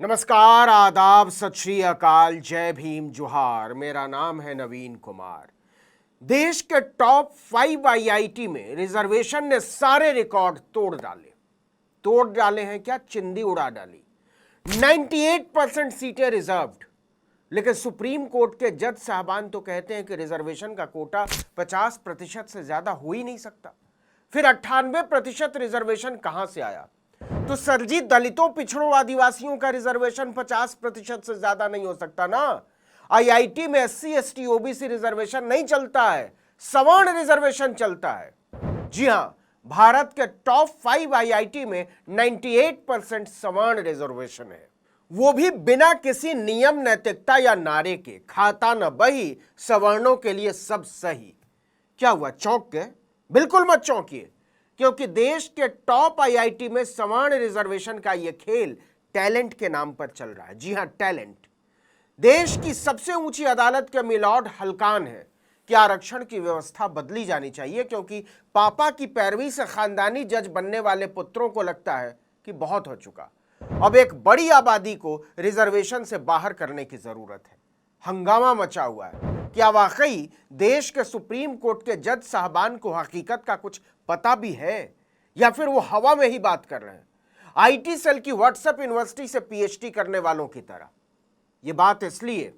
नमस्कार, आदाब, सत श्री अकाल, जय भीम, जोहार। मेरा नाम है नवीन कुमार। देश के टॉप 5 आईआईटी में रिजर्वेशन ने सारे रिकॉर्ड तोड़ डाले हैं क्या, चिंदी उड़ा डाली। 98% सीटें रिजर्व्ड। लेकिन सुप्रीम कोर्ट के जज साहबान तो कहते हैं कि रिजर्वेशन का कोटा 50% से ज्यादा हो ही नहीं सकता। फिर 98% रिजर्वेशन कहां से आया? तो सर जी, दलितों, पिछड़ों, आदिवासियों का रिजर्वेशन 50% से ज्यादा नहीं हो सकता ना। आईआईटी में एससी, एसटी, ओबीसी रिजर्वेशन नहीं चलता है, सवर्ण रिजर्वेशन चलता है। जी हां, भारत के टॉप 5 आईआईटी में 98% सवर्ण रिजर्वेशन है, वो भी बिना किसी नियम, नैतिकता या नारे के। खाता न बही, सवर्णों के लिए सब सही। क्या हुआ, चौंक गए? बिल्कुल मत चौंकिए, क्योंकि देश के टॉप आईआईटी में सवर्ण रिजर्वेशन का यह खेल टैलेंट के नाम पर चल रहा है। जी हां, टैलेंट। देश की सबसे ऊंची अदालत के मिलॉर्ड हलकान है कि आरक्षण की व्यवस्था बदली जानी चाहिए, क्योंकि पापा की पैरवी से खानदानी जज बनने वाले पुत्रों को लगता है कि बहुत हो चुका, अब एक बड़ी आबादी को रिजर्वेशन से बाहर करने की जरूरत है। हंगामा मचा हुआ है। क्या वाकई देश के सुप्रीम कोर्ट के जज साहबान को हकीकत का कुछ पता भी है, या फिर वो हवा में ही बात कर रहे हैं, आईटी सेल की व्हाट्सएप यूनिवर्सिटी से पीएचडी करने वालों की तरह? ये बात इसलिए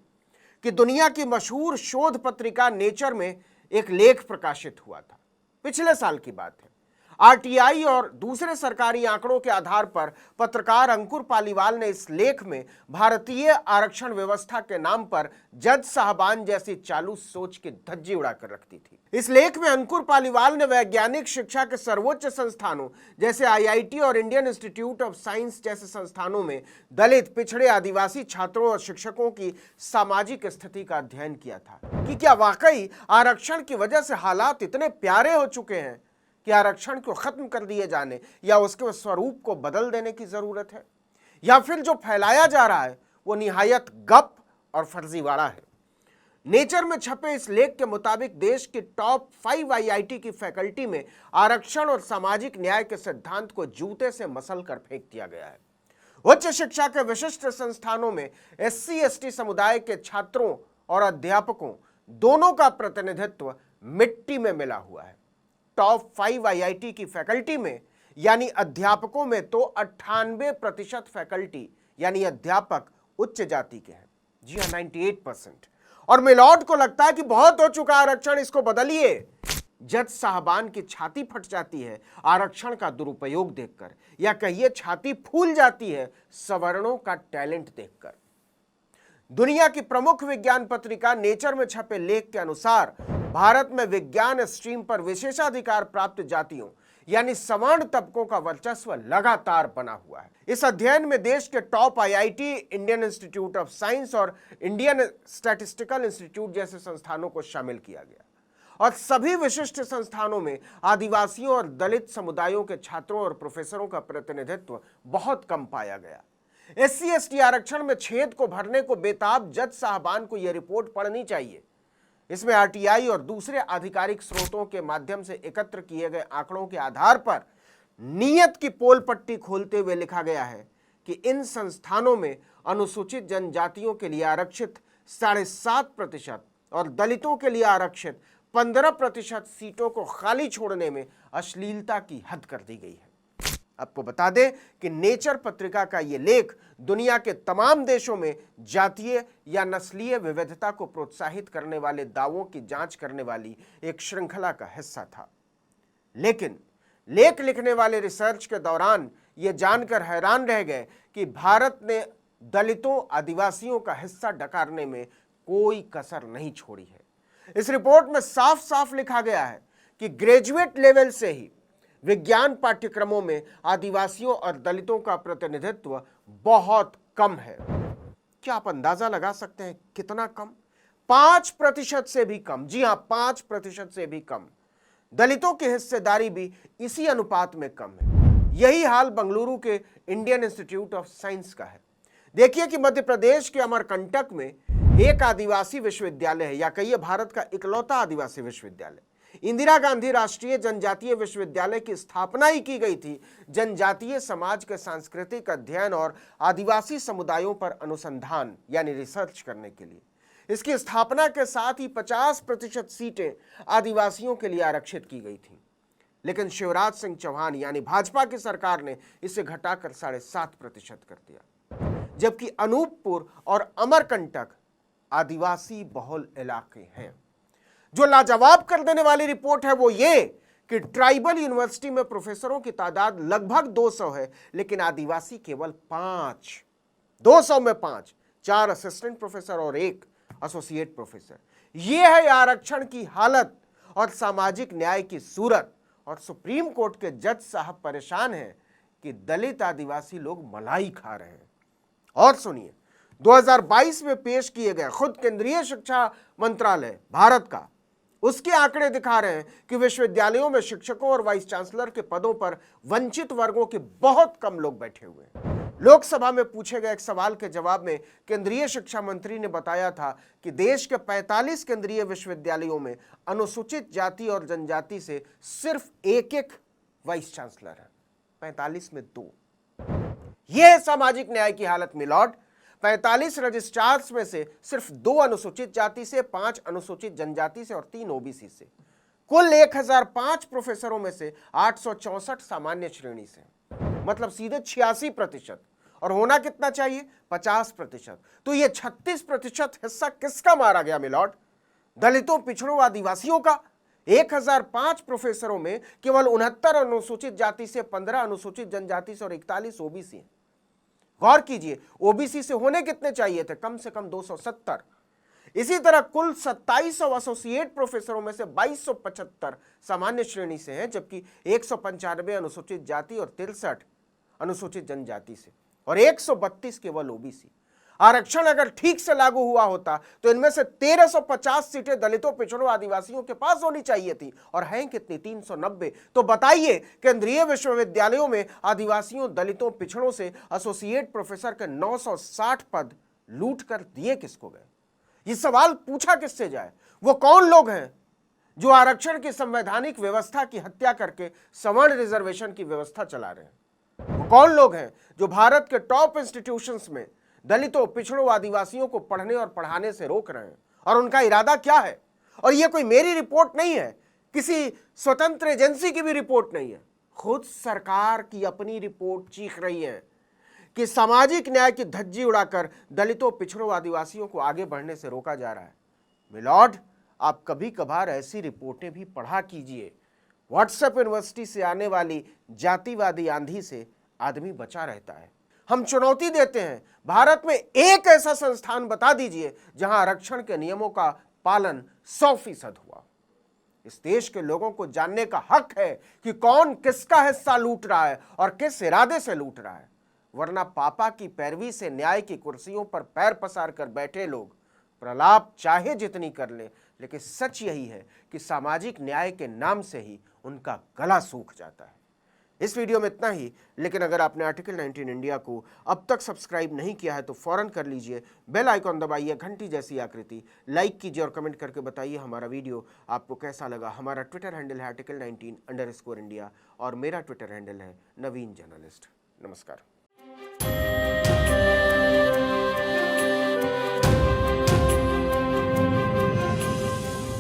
कि दुनिया की मशहूर शोध पत्रिका नेचर में एक लेख प्रकाशित हुआ था, पिछले साल की बात है। आरटीआई और दूसरे सरकारी आंकड़ों के आधार पर पत्रकार अंकुर पालीवाल ने इस लेख में भारतीय आरक्षण व्यवस्था के नाम पर जज साहबान जैसी चालू सोच की धज्जी उड़ाकर रख दी थी। इस लेख में अंकुर पालीवाल ने वैज्ञानिक शिक्षा के सर्वोच्च संस्थानों जैसे आईआईटी और इंडियन इंस्टीट्यूट ऑफ साइंस जैसे संस्थानों में दलित, पिछड़े, आदिवासी छात्रों और शिक्षकों की सामाजिक स्थिति का अध्ययन किया था कि क्या वाकई आरक्षण की वजह से हालात इतने प्यारे हो चुके हैं कि आरक्षण को खत्म कर दिए जाने या उसके स्वरूप को बदल देने की जरूरत है, या फिर जो फैलाया जा रहा है वो निहायत गप और फर्जीवाड़ा है। नेचर में छपे इस लेख के मुताबिक देश की टॉप 5 आईआईटी की फैकल्टी में आरक्षण और सामाजिक न्याय के सिद्धांत को जूते से मसल कर फेंक दिया गया है। उच्च शिक्षा के विशिष्ट संस्थानों में एससी, एसटी समुदाय के छात्रों और अध्यापकों दोनों का प्रतिनिधित्व मिट्टी में मिला हुआ है। टॉप 5 आईआईटी की फैकल्टी में यानी अध्यापकों में तो 98% फैकल्टी यानी अध्यापक उच्च जाति के हैं। जी हां, 98%। और मिलॉर्ड को लगता है कि बहुत हो चुका आरक्षण, इसको बदलिए। जज साहबान की छाती फट जाती है आरक्षण का दुरुपयोग देखकर, या कहिए छाती फूल जाती है सवर्णों का टैलेंट देखकर। दुनिया की प्रमुख विज्ञान पत्रिका नेचर में छपे लेख के अनुसार भारत में विज्ञान स्ट्रीम पर विशेषाधिकार प्राप्त जातियों यानी सवर्ण तबकों का वर्चस्व लगातार बना हुआ है। इस अध्ययन में देश के top IIT, Indian institute of science और इंडियन स्टैटिस्टिकल इंस्टीट्यूट जैसे संस्थानों को शामिल किया गया, और सभी विशिष्ट संस्थानों में आदिवासियों और दलित समुदायों के छात्रों और प्रोफेसरों का प्रतिनिधित्व बहुत कम पाया गया। एससी, एसटी आरक्षण में छेद को भरने को बेताब जज साहबान को यह रिपोर्ट पढ़नी चाहिए। इसमें आरटीआई और दूसरे आधिकारिक स्रोतों के माध्यम से एकत्र किए गए आंकड़ों के आधार पर नीयत की पोल पट्टी खोलते हुए लिखा गया है कि इन संस्थानों में अनुसूचित जनजातियों के लिए आरक्षित 7.5% और दलितों के लिए आरक्षित 15% सीटों को खाली छोड़ने में अश्लीलता की हद कर दी गई है। आपको बता दें कि नेचर पत्रिका का यह लेख दुनिया के तमाम देशों में जातीय या नस्लीय विविधता को प्रोत्साहित करने वाले दावों की जांच करने वाली एक श्रृंखला का हिस्सा था। लेकिन लेख लिखने वाले रिसर्च के दौरान यह जानकर हैरान रह गए कि भारत ने दलितों, आदिवासियों का हिस्सा डकारने में कोई कसर नहीं छोड़ी है। इस रिपोर्ट में साफ साफ लिखा गया है कि ग्रेजुएट लेवल से ही विज्ञान पाठ्यक्रमों में आदिवासियों और दलितों का प्रतिनिधित्व बहुत कम है। क्या आप अंदाजा लगा सकते हैं कितना कम? 5% से भी कम। जी हां, 5% से भी कम। दलितों की हिस्सेदारी भी इसी अनुपात में कम है। यही हाल बेंगलुरु के इंडियन इंस्टीट्यूट ऑफ साइंस का है। देखिए कि मध्य प्रदेश के अमरकंटक में एक आदिवासी विश्वविद्यालय है, या कहिए भारत का इकलौता आदिवासी विश्वविद्यालय। इंदिरा गांधी राष्ट्रीय जनजातीय विश्वविद्यालय की स्थापना ही की गई थी जनजातीय समाज के सांस्कृतिक अध्ययन और आदिवासी समुदायों पर अनुसंधान यानी रिसर्च करने के लिए। इसकी स्थापना के साथ ही 50% सीटें आदिवासियों के लिए आरक्षित की गई थी, लेकिन शिवराज सिंह चौहान यानी भाजपा की सरकार ने इसे घटाकर 7.5% कर दिया, जबकि अनूपपुर और अमरकंटक आदिवासी बहुल इलाके हैं। जो लाजवाब कर देने वाली रिपोर्ट है वो ये कि ट्राइबल यूनिवर्सिटी में प्रोफेसरों की तादाद लगभग 200 है, लेकिन आदिवासी केवल 5। 200 में 5, 4 असिस्टेंट प्रोफेसर और 1 एसोसिएट प्रोफेसर। यह है आरक्षण की हालत और सामाजिक न्याय की सूरत। और सुप्रीम कोर्ट के जज साहब परेशान हैं कि दलित आदिवासी लोग मलाई खा रहे हैं। और सुनिए, 2022 में पेश किए गए खुद केंद्रीय शिक्षा मंत्रालय भारत का, उसके आंकड़े दिखा रहे हैं कि विश्वविद्यालयों में शिक्षकों और वाइस चांसलर के पदों पर वंचित वर्गों के बहुत कम लोग बैठे हुए हैं। लोकसभा में पूछे गए एक सवाल के जवाब में केंद्रीय शिक्षा मंत्री ने बताया था कि देश के 45 केंद्रीय विश्वविद्यालयों में अनुसूचित जाति और जनजाति से सिर्फ एक वाइस चांसलर है, 45 में 2। यह है सामाजिक न्याय की हालत मिलॉर्ड। 45 रजिस्ट्रार्स में से सिर्फ 2 अनुसूचित जाति से, 5 अनुसूचित जनजाति से और 3 ओबीसी से। कुल 1005 प्रोफेसरों में से 864 सामान्य श्रेणी से, मतलब सीधे 86%। और होना कितना चाहिए? 50%। तो ये 36% हिस्सा किसका मारा गया मिलॉर्ड? दलितों, पिछड़ों, आदिवासियों का। 1005 प्रोफेसरों में केवल 69 अनुसूचित जाति से, 15 अनुसूचित जनजाति से और 41 ओबीसी। गौर कीजिए, ओबीसी से होने कितने चाहिए थे? कम से कम 270। इसी तरह कुल 2700 एसोसिएट प्रोफेसरों में से 2275 सामान्य श्रेणी से हैं, जबकि 195 अनुसूचित जाति और 63 अनुसूचित जनजाति से और 132 केवल ओबीसी। आरक्षण अगर ठीक से लागू हुआ होता तो इनमें से 1350 सीटें दलितों, पिछड़ों, आदिवासियों के पास होनी चाहिए थी, और हैं कितनी? 390। तो बताइए, केंद्रीय विश्वविद्यालयों में आदिवासियों, दलितों, पिछड़ों से एसोसिएट प्रोफेसर के 960 पद लूट कर दिए किसको गए? ये सवाल पूछा किससे जाए? वो कौन लोग हैं जो आरक्षण की संवैधानिक व्यवस्था की हत्या करके सवर्ण रिजर्वेशन की व्यवस्था चला रहे हैं? वो कौन लोग हैं जो भारत के टॉप इंस्टीट्यूशंस में दलितों, पिछड़ों, आदिवासियों को पढ़ने और पढ़ाने से रोक रहे हैं? और उनका इरादा क्या है? और यह कोई मेरी रिपोर्ट नहीं है, किसी स्वतंत्र एजेंसी की भी रिपोर्ट नहीं है, खुद सरकार की अपनी रिपोर्ट चीख रही है कि सामाजिक न्याय की धज्जी उड़ाकर दलितों, पिछड़ों, आदिवासियों को आगे बढ़ने से रोका जा रहा है। मिलॉर्ड, आप कभी कभार ऐसी रिपोर्टें भी पढ़ा कीजिए। व्हाट्सएप यूनिवर्सिटी से आने वाली जातिवादी आंधी से आदमी बचा रहता है। हम चुनौती देते हैं, भारत में एक ऐसा संस्थान बता दीजिए जहां आरक्षण के नियमों का पालन 100% हुआ। इस देश के लोगों को जानने का हक है कि कौन किसका हिस्सा लूट रहा है और किस इरादे से लूट रहा है, वरना पापा की पैरवी से न्याय की कुर्सियों पर पैर पसार कर बैठे लोग प्रलाप चाहे जितनी कर ले, लेकिन सच यही है कि सामाजिक न्याय के नाम से ही उनका गला सूख जाता है। इस वीडियो में इतना ही, लेकिन अगर आपने आर्टिकल 19 इंडिया को अब तक सब्सक्राइब नहीं किया है तो फौरन कर लीजिए। बेल आइकॉन दबाइए, घंटी जैसी आकृति, लाइक कीजिए और कमेंट करके बताइए हमारा वीडियो आपको कैसा लगा। हमारा ट्विटर हैंडल है article19_India और मेरा ट्विटर हैंडल है नवीन जर्नलिस्ट। नमस्कार।